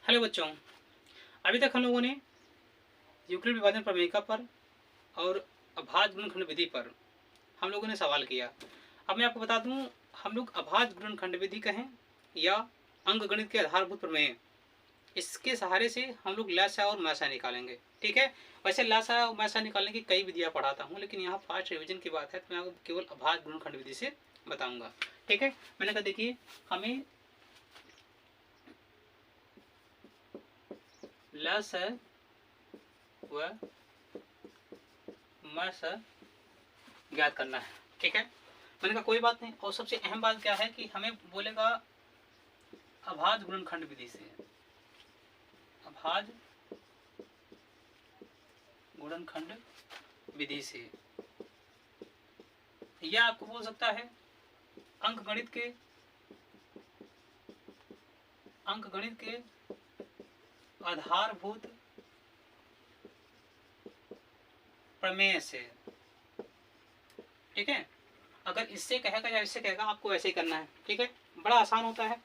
Hello बच्चों, अभी तक हम लोगों ने यूक्लिड विभाजन प्रमेयिका पर और अभाज्य गुणनखंड विधि पर हम लोगों ने सवाल किया। अब मैं आपको बता दूं, हम लोग अभाज्य गुणनखंड विधि कहें या अंकगणित के आधारभूत प्रमेय, इसके सहारे से हम लोग लसा और मैसा निकालेंगे। ठीक है, वैसे लसा और मैसा निकालने की कई विधियां पढ़ाता हूँ, लेकिन यहाँ फास्ट रिविजन की बात है तो मैं आपको केवल अभाज्य गुणनखंड विधि से बताऊंगा। ठीक है, मैंने कहा देखिए, हमें लस व मैस ज्ञात करना है। ठीक है, मैंने कहा कोई बात नहीं। और सबसे अहम बात क्या है कि हमें बोलेगा अभाज्य गुणनखंड विधि से, अभाज्य गुणनखंड विधि से, या आपको बोल सकता है अंकगणित के आधारभूत प्रमेय से। ठीक है, अगर इससे कहेगा या इससे कहेगा, आपको ऐसे ही करना है। ठीक है, बड़ा आसान होता है,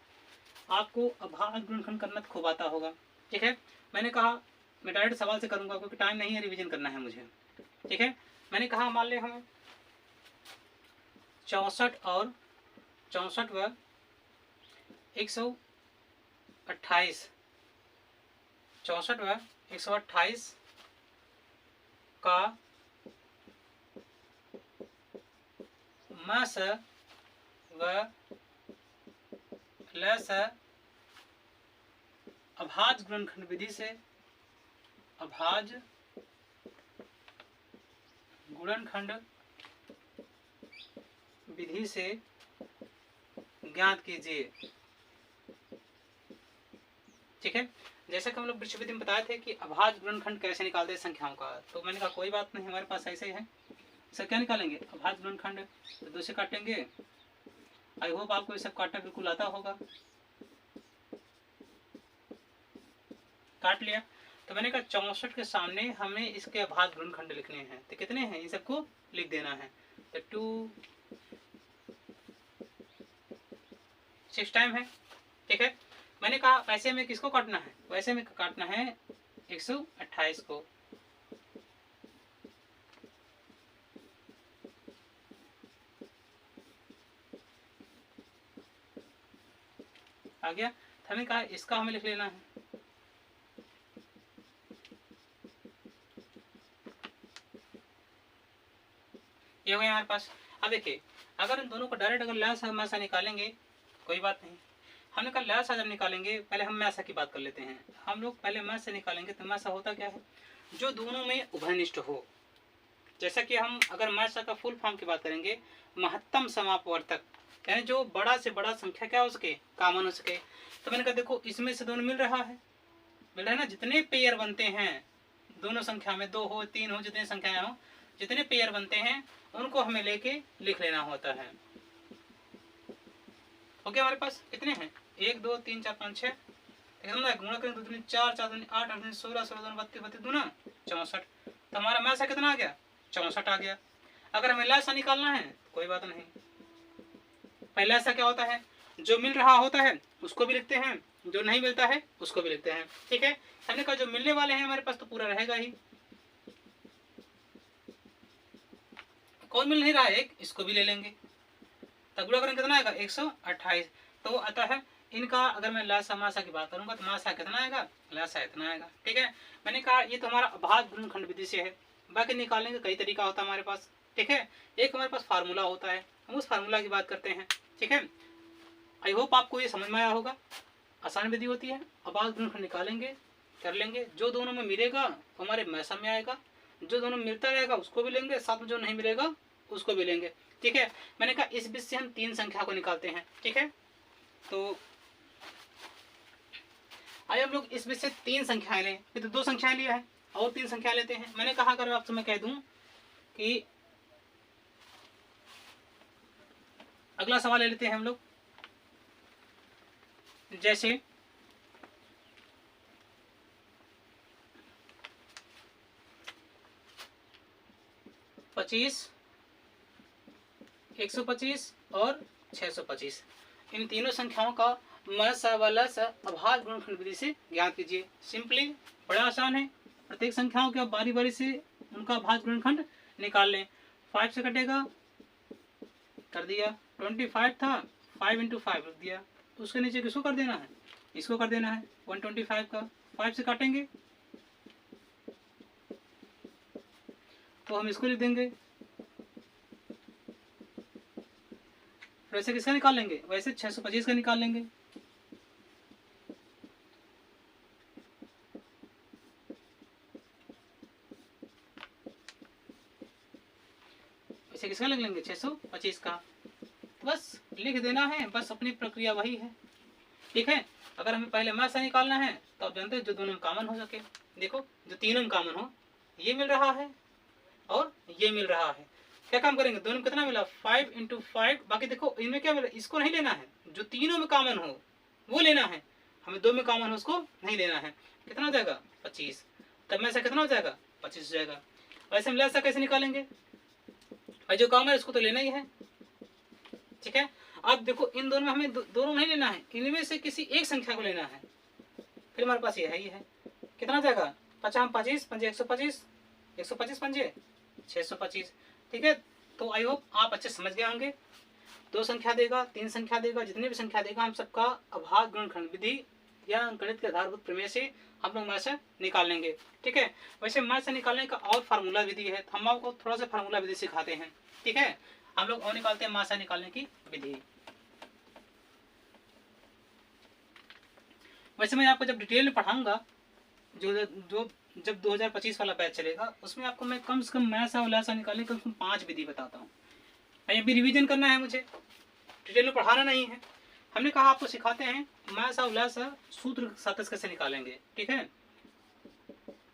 आपको अभाज्य गुणनखंड करना खूब आता होगा। ठीक है, मैंने कहा मैं डायरेक्ट सवाल से करूंगा क्योंकि टाइम नहीं है, रिवीजन करना है मुझे। ठीक है, मैंने कहा मान ले हमें 64 और 64 व 128, 64 व 128 का मैस व लस अभाज्य गुणनखंड विधि से, अभाज्य गुणनखंड विधि से ज्ञात कीजिए। ठीक है, जैसा कि हम लोग वृक्ष विधि में बताए थे कि अभाज्य गुणनखंड कैसे निकालते हैं संख्याओं का, तो मैंने कहा कोई बात नहीं, हमारे पास ऐसे ही है। सर क्या निकालेंगे? अभाज्य गुणनखंड, तो 2 से काटेंगे। आई होप आपको ये सब काटना बिल्कुल आता होगा। काट लिया, तो मैंने कहा 64 के सामने हमें इसके अभाज्य गुणनखंड लिखने हैं, तो कितने हैं इन सबको लिख देना है। तो 2 6 टाइम है। ठीक है, मैंने कहा वैसे में किसको काटना है? वैसे में काटना है 128 को। आ गया, तो हमने कहा इसका हमें लिख लेना है। ये हो गया हमारे पास। अब देखिए, अगर इन दोनों को डायरेक्ट अगर लसा मैसा निकालेंगे कोई बात नहीं। हमने कहा लसा जब निकालेंगे, पहले हम मैसा की बात कर लेते हैं। हम लोग पहले मैसा निकालेंगे, तो मैसा होता क्या है? जो दोनों में उभयनिष्ठ हो। जैसा कि हम अगर मैसा का फुल फॉर्म की बात करेंगे, महत्तम समापवर्तक, यानी जो बड़ा से बड़ा संख्या क्या हो सके, कॉमन हो सके। तो मैंने कहा देखो, इसमें से दोनों मिल रहा है ना। जितने पेयर बनते हैं दोनों संख्या में, 2 हो 3 हो, जितने संख्याएं हो, जितने पेयर बनते हैं उनको हमें लेके लिख लेना होता है। ओके, हमारे पास कितने हैं? 1 2 3 4 5 6, गुणा करें 2 3 4 4 2 8 8 2 16 16 2 32 32 दूना 64। तो हमारा मैसा कितना आ गया? 64 आ गया। अगर हमें लसा निकालना है कोई बात नहीं, पहला ऐसा क्या होता है, जो मिल रहा होता है उसको भी लिखते हैं, जो नहीं मिलता है उसको भी लिखते हैं। ठीक है, हमने कहा जो मिलने वाले हैं हमारे पास तो पूरा रहेगा ही। कौन मिल नहीं रहा है? 1, इसको भी ले लेंगे। तब गुणा करें कितना आएगा? 128। तो अतः है इनका अगर मैं लसा मासा की बात करूंगा तो मासा कितना आएगा, लसा इतना आएगा। ठीक है, मैंने कहा ये तो हमारा अभाज्य गुणनखंड विधि से है। बाकी निकालने का कई तरीका होता है हमारे पास। ठीक है, एक हमारे पास फार्मूला होता है, हम उस फार्मूला की बात करते हैं। ठीक है, आई होप आपको ये समझ में आया होगा। आसान विधि होती है, अभाज्य गुणनखंड निकालेंगे, कर लेंगे, जो दोनों में मिलेगा वो हमारे मैसा में आएगा, जो दोनों में मिलता रहेगा उसको भी लेंगे, साथ में जो नहीं मिलेगा उसको भी लेंगे। ठीक है, मैंने कहा इस बीच से हम 3 संख्या को निकालते हैं। ठीक है, तो आइए हम लोग इस बीच से 3 संख्याएं लें। ये तो 2 संख्याएं लिया है और 3 संख्या लेते हैं। मैंने कहा अगर आपसे मैं कह दूं कि अगला सवाल ले लेते हैं हम लोग, जैसे 25, 125 और 625, इन तीनों संख्याओं का म स व ल स अभाज्य गुणनखंड विधि से ज्ञात कीजिए। सिंपली बड़ा आसान है, प्रत्येक संख्याओं के आप बारी बारी से उनका अभाज्य गुणनखंड निकाल लें। 5 से कटेगा, कर दिया। 25 था, 5 × 5 रख दिया, तो उसके नीचे किसको कर देना है, इसको कर देना है 125 का। 5 से काटेंगे तो हम इसको लिख देंगे। वैसे किसका निकाल लेंगे, वैसे 625 का निकाल लेंगे। वैसे किसका लिख लेंगे, 625 का। तो बस लिख देना है, बस अपनी प्रक्रिया वही है। ठीक है, अगर हमें पहले मासा निकालना है तो आप जानते हैं जो दोनों में कॉमन हो सके। देखो जो तीनों में कॉमन हो, ये मिल रहा है और ये मिल रहा है। क्या काम करेंगे, दोनों में कितना मिला, 5 × 5। बाकी देखो इनमें क्या मिला, इसको नहीं लेना है, जो तीनों में कॉमन हो वो लेना है। हमें 2 में कॉमन हो उसको नहीं लेना है। कितना हो जाएगा, 25। तब में से कितना हो जाएगा, 25 हो जाएगा। वैसे हम ऐसा कैसे निकालेंगे, भाई जो कॉमन है उसको तो लेना ही है। ठीक है, अब देखो इन दोनों में हमें दोनों नहीं लेना है, इनमें से किसी एक संख्या को लेना है। फिर हमारे पास ये है, ही है। कितना हो जाएगा, 50 25 पंजे 125, 125 पंजे 625। ठीक है, तो आई होप आप अच्छे समझ गए होंगे। 2 संख्या देगा, 3 संख्या देगा, जितनी भी संख्या देगा हम सबका अभाज्य गुणनखंड विधि या गणित के आधारभूत प्रमेय से हम लोग में से निकाल लेंगे। ठीक है, वैसे में से निकालने का और फार्मूला विधि है, तो हम आपको थोड़ा सा फार्मूला विधि सिखाते हैं। ठीक है, हम लोग और निकालते हैं में से निकालने की विधि। वैसे मैं आपको जब डिटेल में पढ़ाऊंगा, जो जब 2025 वाला बैच चलेगा उसमें आपको मैं कम से कम मैसा और लासा निकालने कम से कम 5 विधि बताता हूँ। अभी रिवीजन करना है मुझे, डिटेल में पढ़ाना नहीं है। हमने कहा आपको सिखाते हैं मैसा और लासा सूत्र सातस कैसे निकालेंगे। ठीक है,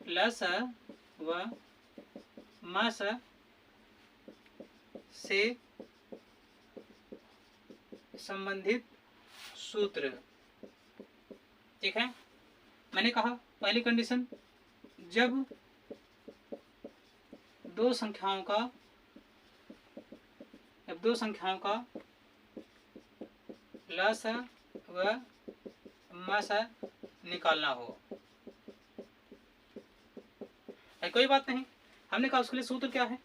लासा व मासा से संबंधित सूत्र। ठीक है, मैंने कहा पहली कंडीशन, जब दो संख्याओं का लसा व मसा निकालना हो। कोई बात नहीं, हमने कहा उसके लिए सूत्र क्या है,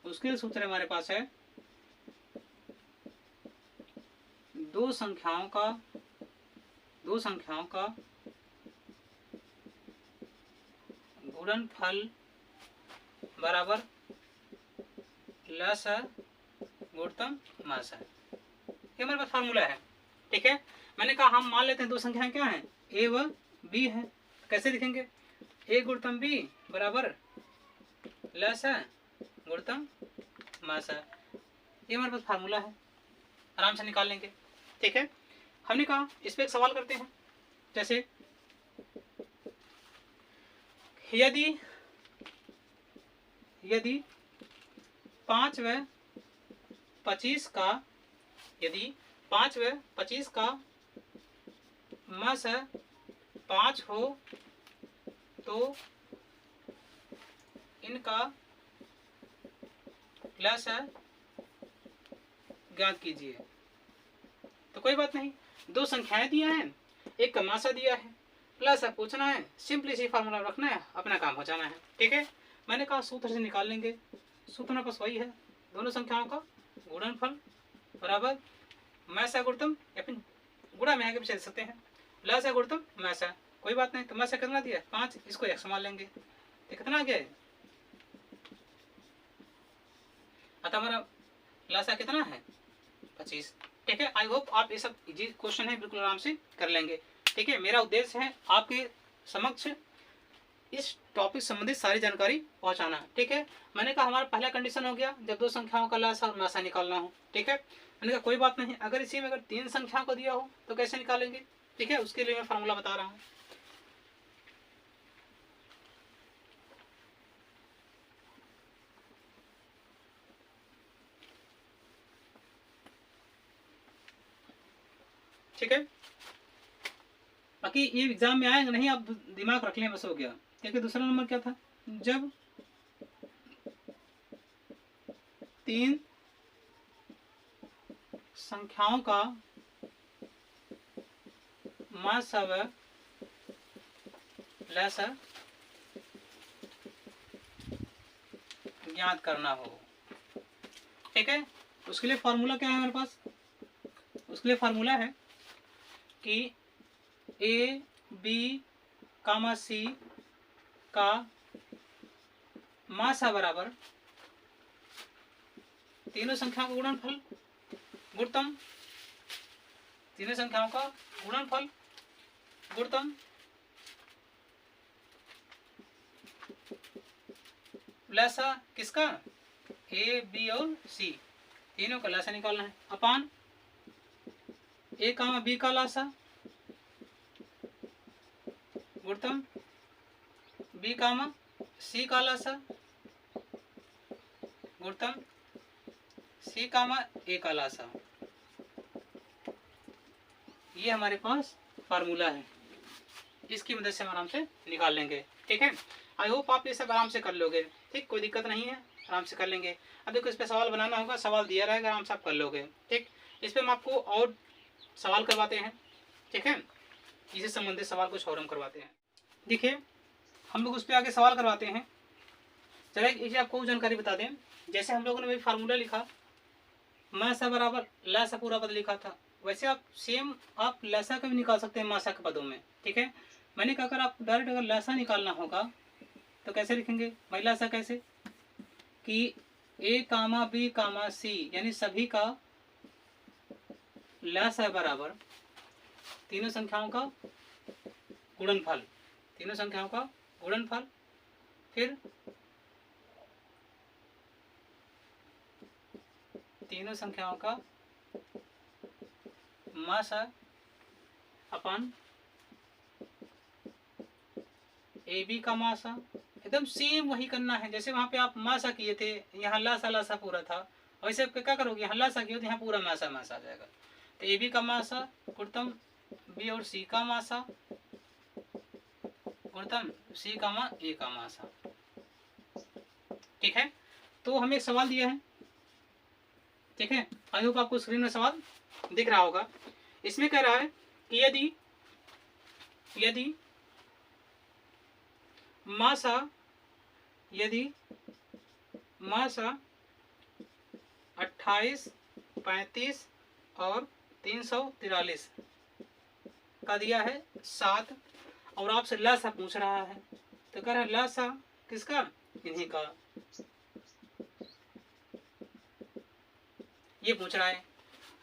उसके लिए सूत्र हमारे पास है दो संख्याओं का गुणनफल बराबर लसा गुणतम मासा। ये हमारे पास फार्मूला है। ठीक है, मैंने कहा हम मान लेते हैं 2 संख्याएं क्या हैं, ए व बी है। कैसे लिखेंगे, ए गुणतम बी बराबर लसा गुणतम मासा। ये हमारे पास फार्मूला है, आराम से निकाल लेंगे। ठीक है, हमने कहा इस पे एक सवाल करते हैं। जैसे यदि 5 व 25 का मस 5 हो तो इनका लस ज्ञात कीजिए। तो कोई बात नहीं, 2 संख्याएं दिया है, एक का मासा दिया है, प्लस पूछना है, सिंपली सी फार्मूला रखना है, अपना काम हो जाना है। ठीक है, मैंने कहा सूत्र से निकाल लेंगे। सूत्र में बस वही है, दोनों संख्याओं का गुणनफल बराबर मैसा गुणतम, या फिर गुणा में आगे भी चल सकते हैं, लसा गुणतम मैसा। कोई बात नहीं, तो मैसा कितना दिया 5, इसको x मान लेंगे तो कितना आ गया है, अतः हमारा लसा कितना है 25। ठीक है, आई होप आप ये सब इजी क्वेश्चन है बिल्कुल आराम से कर लेंगे। ठीक है, मेरा उद्देश्य है आपके समक्ष इस टॉपिक संबंधित सारी जानकारी पहुंचाना। ठीक है, मैंने कहा हमारा पहला कंडीशन हो गया जब 2 संख्याओं का लसा और मासा निकालना हो। ठीक है, मैंने कहा कोई बात नहीं, अगर इसी में अगर 3 संख्याओं को दिया हो तो कैसे निकालेंगे। ठीक है, उसके लिए मैं फार्मूला बता रहा हूँ। ठीक है, बाकी ये एग्जाम में आएगा नहीं, आप दिमाग रख लें बस हो गया। क्योंकि दूसरा नंबर क्या था, जब 3 संख्याओं का मासा व लसा ज्ञात करना हो। ठीक है, उसके लिए फॉर्मूला क्या है हमारे पास? उसके लिए फॉर्मूला है कि ए बी कामा सी का मासा बराबर तीनों संख्याओं का गुणनफल गुणतम, तीनों संख्याओं का गुणनफल गुणतम लसा किसका? ए बी और सी, तीनों का लसा निकालना है, अपान ए कामा बी का लसा गुणतम बी कामा सी का लसा गुणतम सी कामा ए का लसा। ये हमारे पास फार्मूला है, इसकी मदद से हम आराम से निकाल लेंगे। ठीक है, आई होप आप ये सब आराम से कर लोगे। ठीक, कोई दिक्कत नहीं है, आराम से कर लेंगे। अब देखो इस पे सवाल बनाना होगा, सवाल दिया रहेगा, आराम से आप कर लोगे। ठीक, इस पे हम आपको और सवाल करवाते हैं। ठीक है, इससे संबंधित सवाल कुछ और हम करवाते हैं। देखिए हम लोग उस पर आगे सवाल करवाते हैं। चलिए इसे आपको जानकारी बता दें। जैसे हम लोगों ने वही फार्मूला लिखा, मासा बराबर लसा पूरा पद लिखा था, वैसे आप सेम आप लसा का भी निकाल सकते हैं मासा के पदों में। ठीक है, मैंने कहा अगर आप डायरेक्ट अगर लसा निकालना होगा तो कैसे लिखेंगे भाई? लसा कैसे कि ए कामा बी कामा सी यानी सभी का लसा बराबर तीनों संख्याओं का गुणनफल, तीनों संख्याओं का गुणनफल, फिर तीनों संख्याओं का मासा अपन ए बी का मासा। एकदम सेम वही करना है जैसे वहां पे आप मासा किए थे, यहाँ लासा लासा पूरा था, वैसे क्या करोगे? यहाँ लासा किए तो यहाँ पूरा मासा मासा आ जाएगा। तो ए बी का मासा गुणतम बी और सी का मासा गुणतम सी कामा ए का मासा। ठीक है, तो हमें एक सवाल दिया है। ठीक है, आई होप आपको स्क्रीन में सवाल दिख रहा होगा। इसमें कह रहा है कि यदि मासा 28, 35 और 343 का दिया है 7 और आपसे लसा पूछ रहा है, तो कह रहा है लसा किसका? इन्हीं का, ये पूछ रहा है।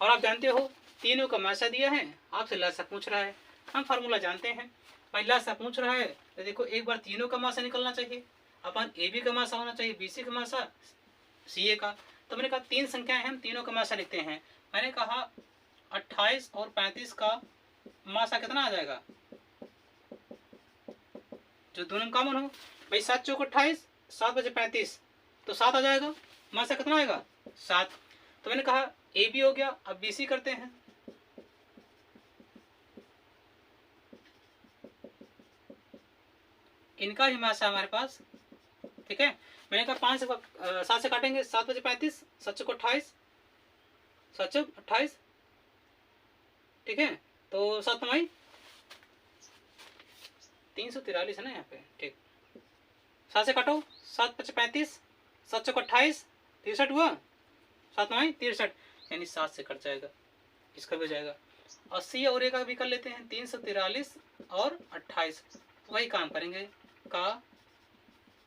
और आप जानते हो तीनों का मासा दिया है, आपसे लसा पूछ रहा है। हम फार्मूला जानते हैं भाई, लसा पूछ रहा है तो देखो एक बार तीनों का मासा निकलना चाहिए, अपन ए बी का मासा होना चाहिए, बी सी का मासा, सी ए का। तो मैंने कहा तीन संख्याएं हैं, हम तीनों का मासा लिखते हैं। मैंने कहा 28 और 35 का मासा कितना आ जाएगा? जो दोनों कॉमन हो भाई, 7 चौक 28, 7 बजे 35, तो 7 आ जाएगा। मासा कितना आएगा? 7। तो मैंने कहा ए बी हो गया, अब बी सी करते हैं। इनका ही मासा हमारे पास। ठीक है, मैंने कहा 5 से 7 से काटेंगे, 7 बजे 35, 7 चौक 28, 7 चौक 28। ठीक है, तो 7 नवाई 343 है ना यहाँ पे। ठीक, 7 से काटो, 7 पचे 35, 7 चौक 28, 63 हुआ, 7 नवाई 63, यानी 7 से कट जाएगा, इसका भी जाएगा। 80 और एक का भी कर लेते हैं, 343 और 28, वही काम करेंगे। का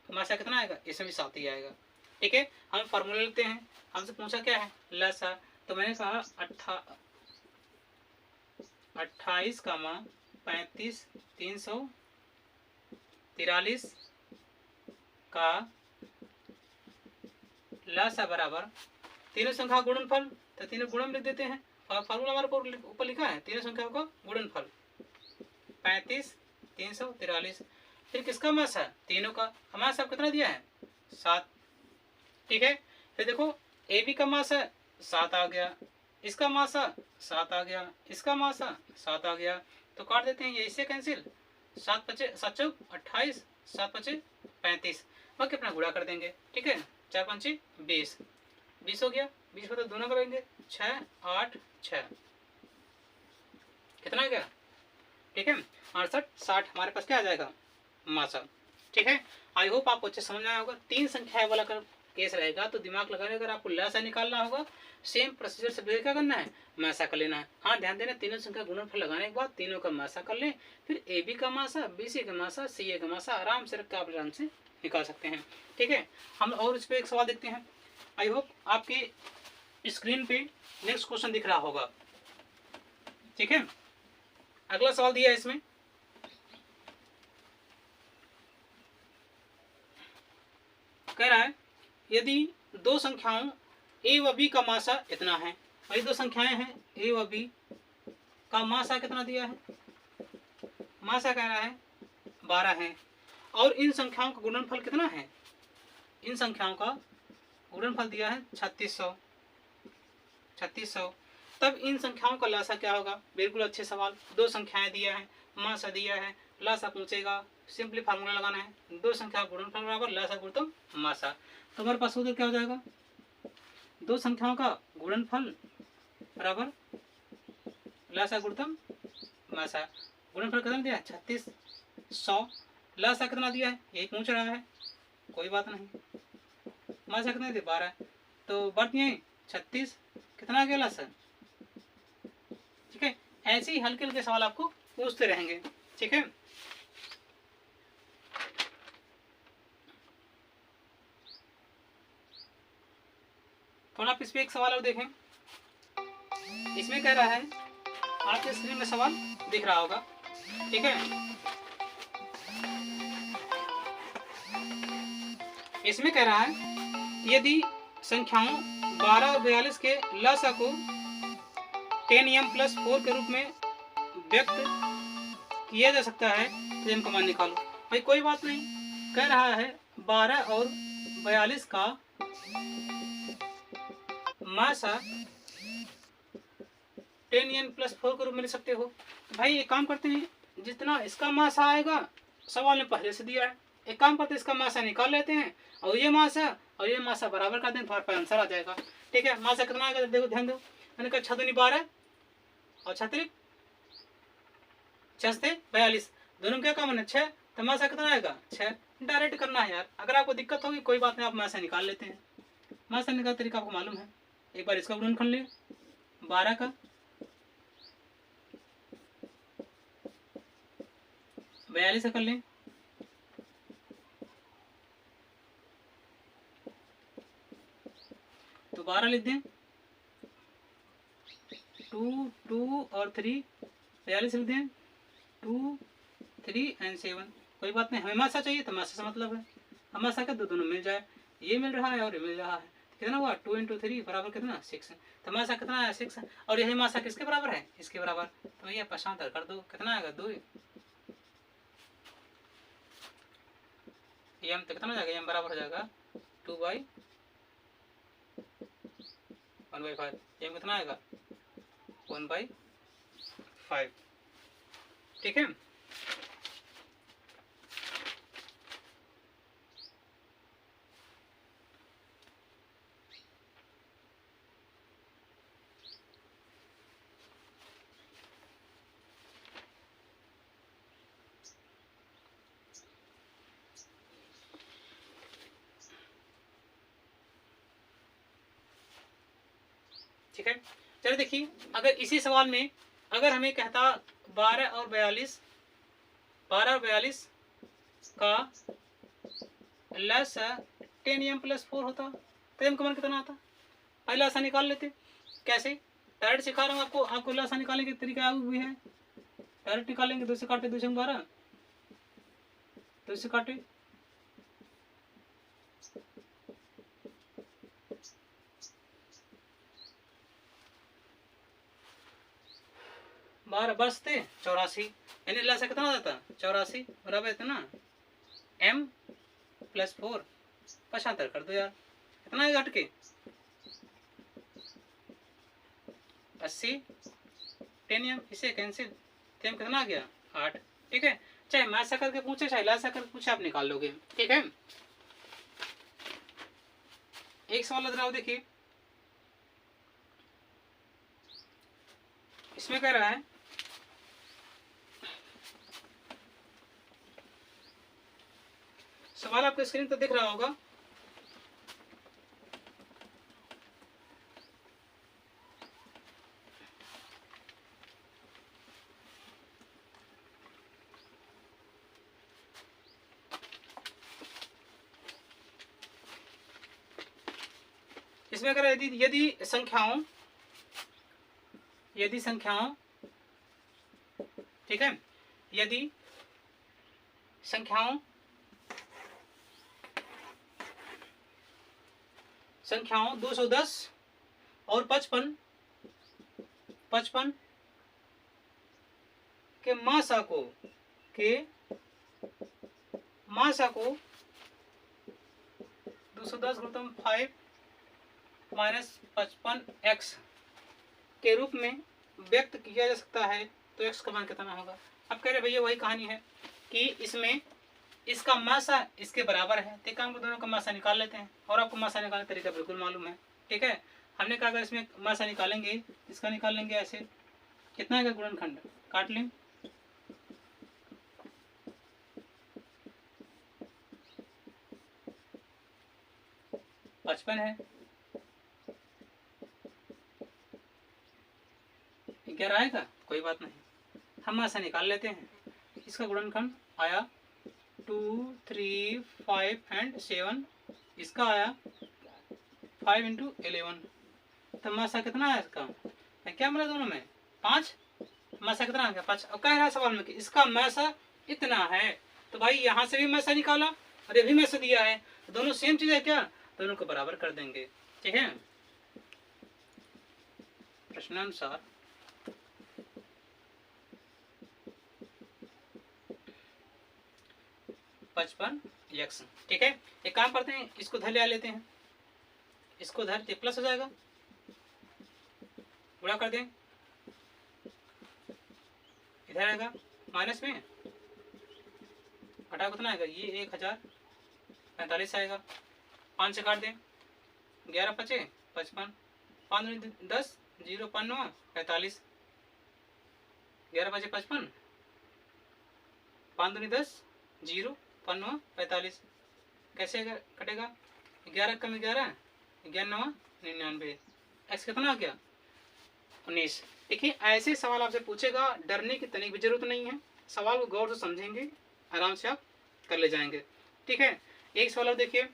मासा कितना आएगा? इसमें भी 7 ही आएगा। ठीक है, हम फार्मूला लिखते हैं। हमसे पूछा क्या है? लसा। तो मैंने कहा 28 कामा 35 343 का लसा बराबर तीनों संख्या गुणनफल, तो तीनों गुणन लिख देते हैं। फार्मूला हमारे ऊपर लिखा है, तीनों संख्याओं का गुणनफल 35 343। फिर किसका मासा? तीनों का। हमारा सब कितना दिया है? 7। ठीक है, फिर देखो ए बी का मासा 7 आ गया, इसका मासा 7 आ गया, इसका मासा 7 आ गया, तो काट देते हैं, ये इससे कैंसिल। 7 पचे 7 चौक 28, 7 पचे 35, बाकी अपना गुणा कर देंगे। ठीक है, 4 पंचे 20, 20 हो गया, 20 पर तो दोनों करेंगे, 6 8 6 कितना आ गया? ठीक है, 68 60 हमारे पास क्या आ जाएगा, मासा। ठीक है, आई होप आपको अच्छे समझ में आया होगा। 3 संख्याएं वाला कर केस रहेगा तो दिमाग लगाने, अगर आपको लासा निकालना होगा सेम प्रोसीजर से क्या करना है, मासा कर लेना है। हाँ ध्यान देना, तीनों संख्या गुणनफल लगाने के बाद तीनों का मासा कर लें, फिर ए बी का मासा, बी सी का मासा, सी ए का मासा आराम से रख के आप आराम से निकाल सकते हैं। ठीक है, हम और इस पर एक सवाल देखते हैं। आई होप आपके स्क्रीन पे नेक्स्ट क्वेश्चन दिख रहा होगा। ठीक है, अगला सवाल दिया है इसमें, कह रहा है यदि दो संख्याओं ए व बी का मासा इतना है, वही दो संख्याएं हैं ए व बी का मासा कितना दिया है, मासा कह रहा है 12 है, और इन संख्याओं का गुणनफल कितना है, इन संख्याओं का गुणनफल दिया है 3600। तब इन संख्याओं का लासा क्या होगा। बिल्कुल अच्छे सवाल, दो संख्याएं दिया है, मासा दिया है, लासा पूछेगा, सिंपली फार्मूला लगाना है, दो संख्या गुणनफल बराबर लासा गुणितम मासा। तो हमारे पास उधर क्या हो जाएगा, दो संख्याओं का गुणनफल बराबर लासा गुणितम मासा। गुणनफल कितना दिया है 3600, लासा कितना दिया है यही पूछ रहा है, कोई बात नहीं, मासा कितना दिया 12, तो बढ़ दिए 36, कितना आ गया लासा। ठीक है, ऐसे ही हल्के हल्के सवाल आपको पूछते रहेंगे। ठीक है, थोड़ा आप इस पे एक सवाल और देखें। इसमें कह रहा है, आपके स्क्रीन में सवाल दिख रहा होगा। ठीक है, इसमें कह रहा है यदि संख्याओं 12 और 42 के लसा को 10m+4 के रूप में व्यक्त किया जा सकता है तो m का मान निकालो। भाई कोई बात नहीं, कह रहा है 12 और 42 का मासा 10n+4 के रूप में ले सकते हो। भाई एक काम करते हैं, जितना इसका मासा आएगा सवाल में पहले से दिया है, एक काम करते हैं इसका मासा निकाल लेते हैं और ये मासा बराबर कर दें, तुम्हारे पास आंसर आ जाएगा। ठीक है, मासा कितना आएगा देखो, ध्यान दो, मैंने कहा 6 दूनी 12 और 6 42, दोनों में क्या कॉमन है 6, तो मासा कितना आएगा 6। डायरेक्ट करना है यार, अगर आपको दिक्कत होगी कोई बात नहीं, आप मासा निकाल लेते हैं। मासा निकाल तरीका आपको मालूम है, एक बार इसका गुणनफल ले 12 का 42 से कर लें, तो 12 लिख दें, 2 और 3, 42 लिख दें, 2 3 और 7। कोई बात नहीं, हमें मासा चाहिए तो मासा से मतलब है, हम मासा का दोनों मिल जाए, ये मिल रहा है और ये मिल रहा है, कितना हुआ 2 × 3 बराबर कितना 6, तो मासा कितना है 6, और यही मासा किसके बराबर है, इसके बराबर, तो भैया पशांतर कर दो, कितना आएगा 2, m तो कितना हो जाएगा, m बराबर हो जाएगा 2/1/5, m कितना आएगा 1/5। ठीक है, ठीक है। चलो देखिए, अगर इसी सवाल में अगर हमें कहता 12 और 42 का लसा 10m+4 होता तो m का मान कितना आता, पहले लसा निकाल लेते। कैसे, डायरेक्ट सिखा रहा हूँ आपको लसा निकालने के तरीका भी है, डायरेक्ट निकालेंगे, 2 से काटे 2 से 12, 2 से काटे 12 बचते 84, यानी लसा कितना आता 84 बराबर इतना m+4, पशांतर कर दो यार, कितना है घट के 80, 10m, इसे कैंसिल, तो m कितना आ गया 8। ठीक है, चाहे मासा करके पूछे चाहे लासा करके पूछे, आप निकाल लोगे। ठीक है, एक सवाल लग रहा हो, देखिए इसमें कह रहा है सवाल आपके स्क्रीन पर दिख रहा होगा। इसमें अगर यदि संख्याओं ठीक है, यदि संख्याओं 210 और 55 के मासा को 210 गुणित 5 माइनस 55x के रूप में व्यक्त किया जा सकता है, तो x का मान कितना होगा। अब कह रहे भैया वही कहानी है कि इसमें इसका मासा इसके बराबर है, ठीक है, हम दोनों का मासा निकाल लेते हैं और आपको मासा निकालने का तरीका बिल्कुल मालूम है, ठीक है। हमने कहा अगर इसमें मासा निकालेंगे, इसका निकाल लेंगे ऐसे, कितना है गुणनखंड काट लें, पचपन है, 11 आएगा, कोई बात नहीं, हम मासा निकाल लेते हैं। इसका गुणनखंड आया 2, 3, 5 एंड 7, इसका आया 5 इंटू 11, तो मासा कितना है इसका, क्या मिला दोनों में 5, मासा कितना आ गया 5। अब कह रहा है सवाल में कि इसका मासा इतना है, तो भाई यहाँ से भी मासा निकाला और ये भी मासा दिया है, तो दोनों सेम चीज है क्या, दोनों को बराबर कर देंगे, ठीक है। प्रश्नानुसार पचपन x, ठीक है। एक काम करते हैं, इसको धर ले लेते हैं, इसको धर ते प्लस हो जाएगा, गुणा कर दें, इधर आएगा माइनस में, घटा कितना आएगा, ये 1045 आएगा, 5 से काट दें, 11 पचे 55, 5 10 0 5 9 45, 11 पचे 55, 5 10 0 5 9 45, कैसे कटेगा, 11 कम 11 9 99, एक्स कितना आ गया 19। देखिए ऐसे सवाल आपसे पूछेगा, डरने की तनिक भी जरूरत नहीं है, सवाल को गौर से समझेंगे, आराम से आप कर ले जाएंगे, ठीक है। एक सवाल देखिए,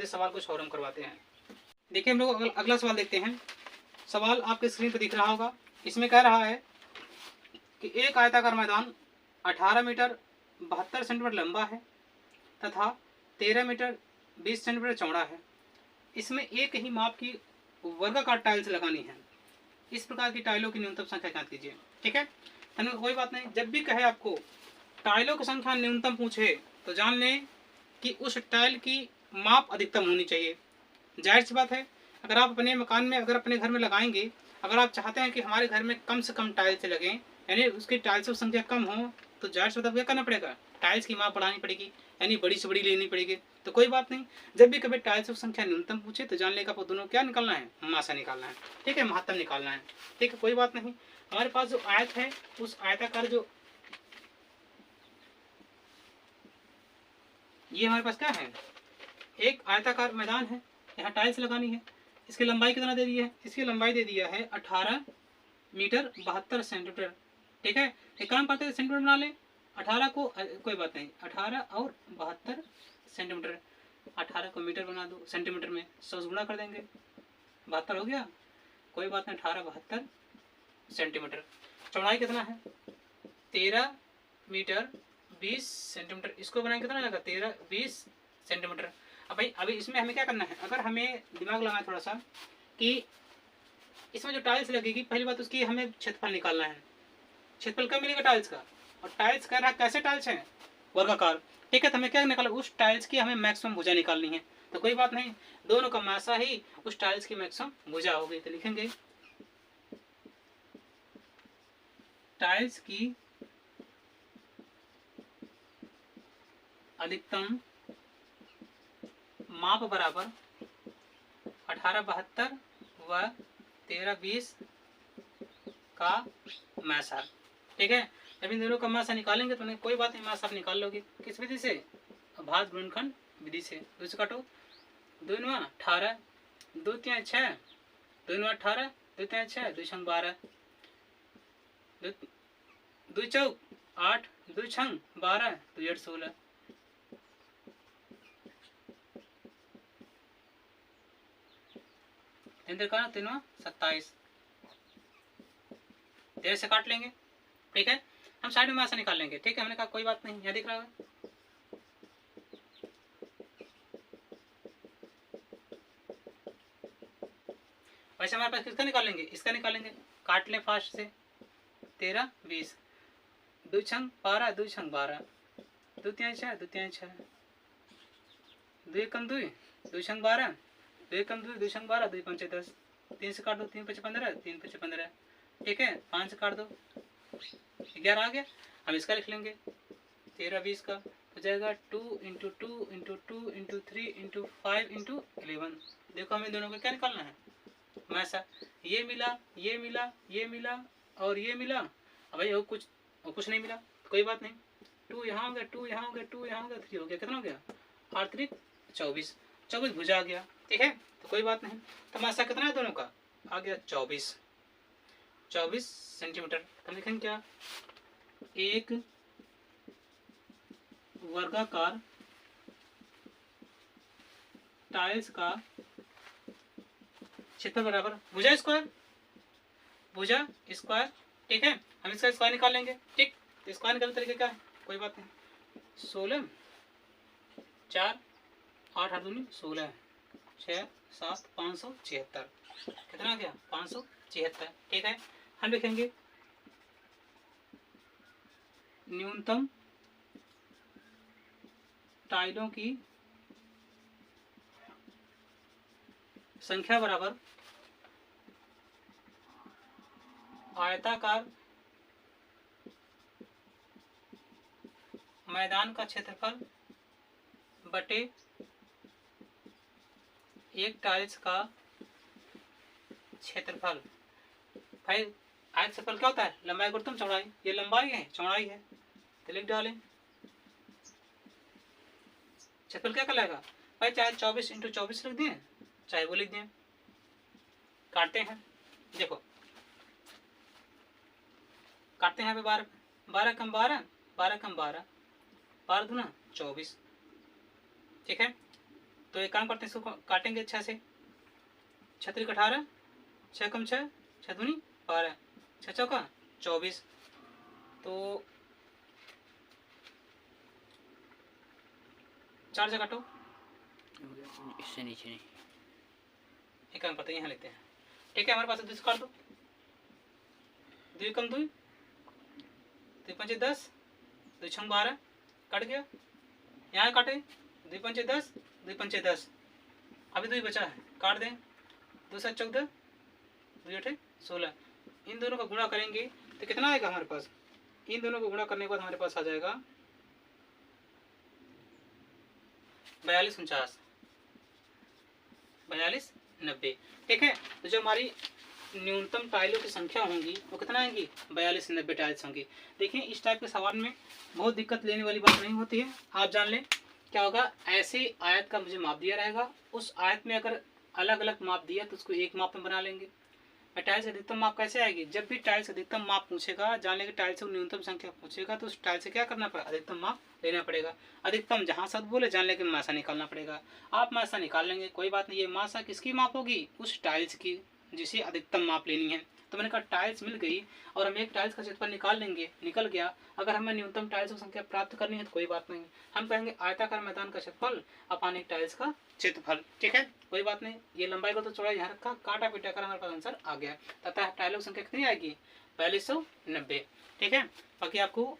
सवाल कुछ और हम करवाते हैं। देखिए हम लोग अगला सवाल देखते हैं। सवाल आपके स्क्रीन पर दिख रहा होगा। इसमें कह रहा है कि एक आयताकार मैदान 18 मीटर 72 सेंटीमीटर लंबा है तथा 13 मीटर 20 सेंटीमीटर चौड़ा है। इसमें एक ही माप की वर्गाकार टाइल्स लगानी है। इस प्रकार की टाइलों की न्यूनतम संख्या ज्ञात कीजिए, ठीक है। कोई बात नहीं, जब भी कहे आपको टाइलों की संख्या न्यूनतम पूछे तो जान लें कि उस टाइल की माप अधिकतम होनी चाहिए। जाहिर सी बात है, अगर आप अपने मकान में, अगर अपने घर में लगाएंगे, अगर आप चाहते हैं कि हमारे घर में कम से कम टाइल्स लगें, यानी उसकी टाइल्स की संख्या कम हो, तो जाहिर सी बात क्या करना पड़ेगा, टाइल्स की माप बढ़ानी पड़ेगी, यानी बड़ी से बड़ी लेनी पड़ेगी। तो कोई बात नहीं, जब भी कभी टाइल्स की संख्या न्यूनतम पूछे तो जान लेगा आपको दोनों क्या निकालना है, मासा निकालना है, ठीक है, महत्तम निकालना है, ठीक है। कोई बात नहीं, हमारे पास जो आयत है, उस आयताकार जो ये हमारे पास क्या है, एक आयताकार मैदान है, यहाँ टाइल्स लगानी है। इसकी लंबाई कितना दे दिया है, इसकी लंबाई दे दिया है 18 मीटर 72 सेंटीमीटर, ठीक है। एक काम करते हैं, सेंटीमीटर बना लें, 18 को कोई बात नहीं, 18 और 72 सेंटीमीटर, 18 को मीटर बना दो, सेंटीमीटर में 100 गुणा कर देंगे, 72 हो गया, कोई बात नहीं, 18 72 सेंटीमीटर। चौड़ाई कितना है 13 मीटर 20 सेंटीमीटर, इसको बनाए कितना लगा 13 20 सेंटीमीटर। अब भाई अभी इसमें हमें क्या करना है, अगर हमें दिमाग लगाना थोड़ा सा कि इसमें जो टाइल्स लगेगी, पहली बात उसकी हमें क्षेत्रफल निकालना है। क्षेत्रफल कब मिलेगा टाइल्स का, और टाइल्स कह रहा है कैसे टाइल्स है, वर्गाकार, ठीक है। तो हमें क्या निकालना, उस टाइल्स की हमें मैक्सिमम भुजा निकालनी है। तो कोई बात नहीं, दोनों का मासा ही उस टाइल्स की मैक्सिमम भुजा होगी। तो लिखेंगे टाइल्स की अधिकतम माप बराबर 18 72 व 13 20 का मैसा, ठीक है। अब इन दोनों का मासा निकालेंगे तो कोई बात नहीं, मासा आप निकाल लोगे। किस विधि से? भाग गुणनखंड विधि से। दो से काटो, 2 9 18, 2 3 6, 2 9 18, 2 3 6, 2 6 12, 2 4 8, 2 6 12, 2 8 16। तीन का 3 27, 13 से काट लेंगे। ठीक है, हम साइड में मासा निकाल लेंगे। ठीक है, हमने कहा कोई बात नहीं, यहाँ दिख रहा है। वैसे हमारे पास किसका निकालेंगे? इसका निकालेंगे। काट लें फास्ट से। 13 20, 2 6 12, 2 6 12, 2 3 6, 2 3 6, 2 1 2, 2 6 12, 2 1 2, 2 6 12, 2 5 10, 3 से काट दो, 3 5 15, 3 5 15। ठीक है, 5 से काट दो, 11 आ गया। हम इसका लिख लेंगे 13 20 का हो जाएगा 2 × 2 × 2 × 3 × 5 × 11। देखो हमें दोनों का क्या निकालना है? मैसा। ये मिला, ये मिला, ये मिला और ये मिला। अब भाई और कुछ नहीं मिला, कोई बात नहीं। 2 यहाँ हो गया, 2 यहाँ हो गया, 2 यहाँ हो गया, 3 हो गया। कितना हो गया? 8 3 24, 24 भुजा आ गया। ठीक है, तो कोई बात नहीं। तो मैसा कितना है दोनों का? आ गया 24 सेंटीमीटर। हम लिखेंगे क्या? एक वर्गाकार टाइल्स का क्षेत्रफल बराबर भुजा स्क्वायर, भुजा स्क्वायर। ठीक है, हम इसका स्क्वायर निकाल लेंगे। ठीक, तो स्क्वायर निकालने तरीके क्या है? कोई बात नहीं। 16 4 8 8 दूनी 16, 6 7 576। कितना आ गया? 576। ठीक है, हम लिखेंगे न्यूनतम टाइलों की संख्या बराबर आयताकार मैदान का क्षेत्रफल बटे एक टाइल्स का क्षेत्रफल। भाई आयत क्षेत्रफल क्या होता है? लंबाई गुणित चौड़ाई। ये लंबाई है, चौड़ाई है, तो लिख डालें। क्षेत्रफल क्या कहलाएगा? भाई चाहे 24 × 24 लिख दिए, चाहे वो लिख दिए। काटते हैं, देखो काटते हैं। 12 12 कम 12, 12 कम 12, 12 दूना 24। ठीक है, तो एक काम करते हैं, इसको काटेंगे अच्छा से। 6 18, 6 कम 6, 6 दूनी 12, 6 चौका 24। तो 4 से काटो, इससे नीचे नहीं। एक काम करते हैं, यहाँ लेते हैं। ठीक है, हमारे पास 2 से काट दो। 2 कम 2, 2 5 10, 2 6 12, कट गया। यहाँ काटे, 2 5 10, 2 5 10, अभी 2 बचा है, काट दें। 2 7 14, 2 8 16। इन दोनों का गुणा करेंगे तो कितना आएगा हमारे पास? इन दोनों को गुणा करने के बाद हमारे पास आ जाएगा 42 49, 42 90। ठीक है, तो जो हमारी न्यूनतम टाइलों की संख्या होंगी वो कितना आएंगी? 42 90 टाइल्स होंगी। देखिए, इस टाइप के सवाल में बहुत दिक्कत लेने वाली बात नहीं होती है। आप जान लें क्या होगा, ऐसे आयत का मुझे माप दिया रहेगा, उस आयत में अगर अलग अलग माप दिया तो उसको एक माप में बना लेंगे। टाइल्स अधिकतम माप कैसे आएगी? जब भी टाइल्स अधिकतम माप पूछेगा, जान लेंगे टाइल्स को न्यूनतम संख्या पूछेगा तो उस टाइल्स से क्या करना पड़ेगा? अधिकतम माप लेना पड़ेगा। अधिकतम जहाँ शब्द बोले जान लेंगे मासा निकालना पड़ेगा। आप मासा निकाल लेंगे, कोई बात नहीं। ये मासा किसकी माप होगी? उस टाइल्स की जिसे अधिकतम माप लेनी है। तो मैंने कहा टाइल्स मिल गई और हम एक टाइल्स का क्षेत्रफल निकाल लेंगे, निकल गया। अगर हमें न्यूनतम टाइल्स की संख्या प्राप्त करनी है तो कोई बात नहीं, हम कहेंगे आयताकार मैदान का क्षेत्रफल अपान एक टाइल्स का क्षेत्रफल। ठीक है, कोई बात नहीं। ये लंबाई को तो चौड़ाई यहाँ रखा, काटा पीटा कर हमारे पास आंसर आ गया। तथा टाइलों की संख्या कितनी आएगी? 4290। ठीक है, बाकी आपको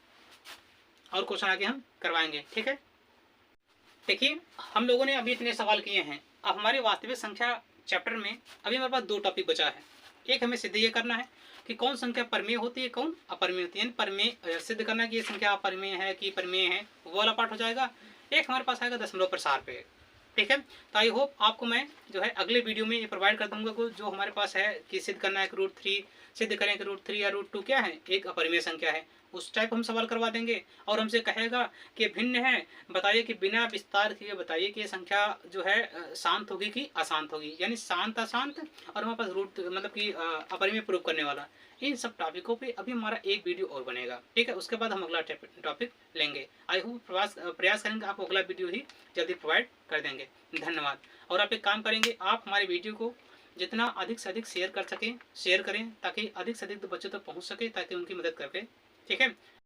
और क्वेश्चन आगे हम करवाएंगे। ठीक है, देखिए हम लोगों ने अभी इतने सवाल किए हैं। अब हमारी वास्तविक संख्या चैप्टर में अभी हमारे पास 2 टॉपिक बचा है। एक हमें सिद्ध ये करना है कि कौन संख्या परमेय होती है, कौन अपरमेय होती है। परमेय सिद्ध करना कि ये संख्या अपरमेय है कि परमेय है, वो वाला पार्ट हो जाएगा। एक हमारे पास आएगा दशमलव प्रसार पे। ठीक है, तो आई होप आपको मैं जो है अगले वीडियो में ये प्रोवाइड कर दूंगा जो हमारे पास है कि सिद्ध करना है कि √3 सिद्ध करें कि √3 या √2 क्या है, एक अपरिमेय संख्या है, उस टाइप हम सवाल करवा देंगे। और हमसे कहेगा कि भिन्न है, बताइए कि बिना विस्तार किए बताइए कि ये संख्या जो है शांत होगी कि अशांत होगी, यानी शांत अशांत, और हमारे पास रूट मतलब कि अपरिमेय प्रूव करने वाला। इन सब टॉपिकों पे अभी हमारा एक वीडियो और बनेगा, ठीक है, उसके बाद हम अगला टॉपिक लेंगे। आई होप प्रयास करेंगे आपको अगला वीडियो ही जल्दी प्रोवाइड कर देंगे। धन्यवाद। और आप एक काम करेंगे, आप हमारे वीडियो को जितना अधिक से अधिक शेयर कर सकें शेयर करें, ताकि अधिक से अधिक बच्चों तक पहुंच सके, ताकि उनकी मदद करके, ठीक है।